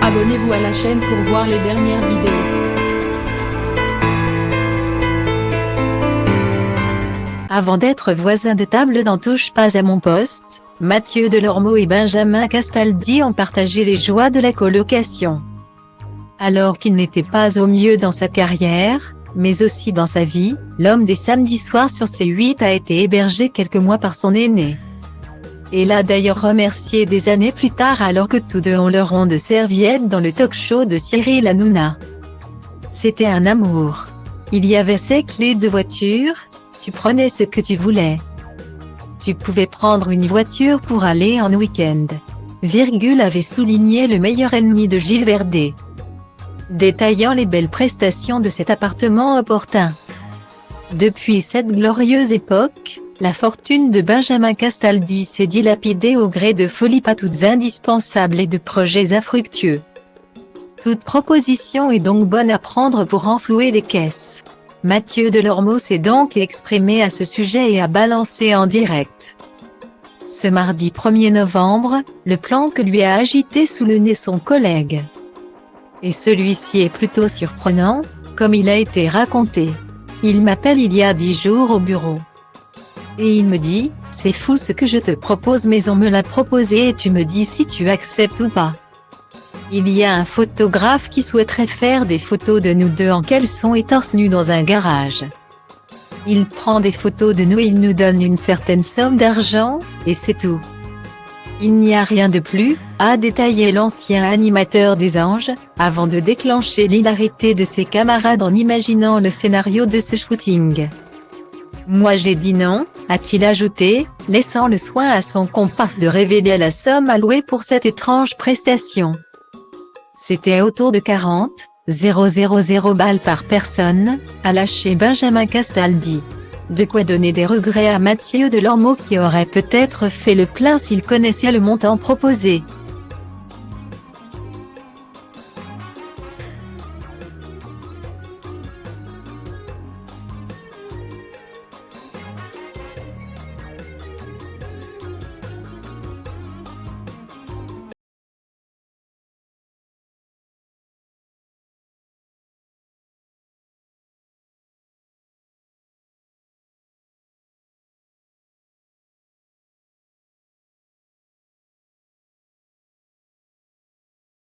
Abonnez-vous à la chaîne pour voir les dernières vidéos. Avant d'être voisins de table dans Touche pas à mon poste, Mathieu Delormeau et Benjamin Castaldi ont partagé les joies de la colocation. Alors qu'il n'était pas au mieux dans sa carrière, mais aussi dans sa vie, l'homme des samedis soirs sur C8 a été hébergé quelques mois par son aîné. Et l'a d'ailleurs remercié des années plus tard alors que tous deux ont leur rond de serviette dans le talk-show de Cyril Hanouna. C'était un amour. Il y avait ses clés de voiture, tu prenais ce que tu voulais. Tu pouvais prendre une voiture pour aller en week-end. Avait souligné le meilleur ennemi de Gilles Verdez, détaillant les belles prestations de cet appartement opportun. Depuis cette glorieuse époque, la fortune de Benjamin Castaldi s'est dilapidée au gré de folies pas toutes indispensables et de projets infructueux. Toute proposition est donc bonne à prendre pour renflouer les caisses. Mathieu Delormeau s'est donc exprimé à ce sujet et a balancé en direct. Ce mardi 1er novembre, le plan que lui a agité sous le nez son collègue. Et celui-ci est plutôt surprenant, comme il a été raconté. Il m'appelle il y a 10 jours au bureau. Et il me dit, c'est fou ce que je te propose mais on me l'a proposé et tu me dis si tu acceptes ou pas. Il y a un photographe qui souhaiterait faire des photos de nous deux en caleçon et torse nu dans un garage. Il prend des photos de nous et il nous donne une certaine somme d'argent, et c'est tout. Il n'y a rien de plus, a détaillé l'ancien animateur des Anges, avant de déclencher l'hilarité de ses camarades en imaginant le scénario de ce shooting. Moi j'ai dit non, a-t-il ajouté, laissant le soin à son comparse de révéler la somme allouée pour cette étrange prestation. C'était autour de 40 000 balles par personne, a lâché Benjamin Castaldi. De quoi donner des regrets à Mathieu Delormeau qui aurait peut-être fait le plein s'il connaissait le montant proposé.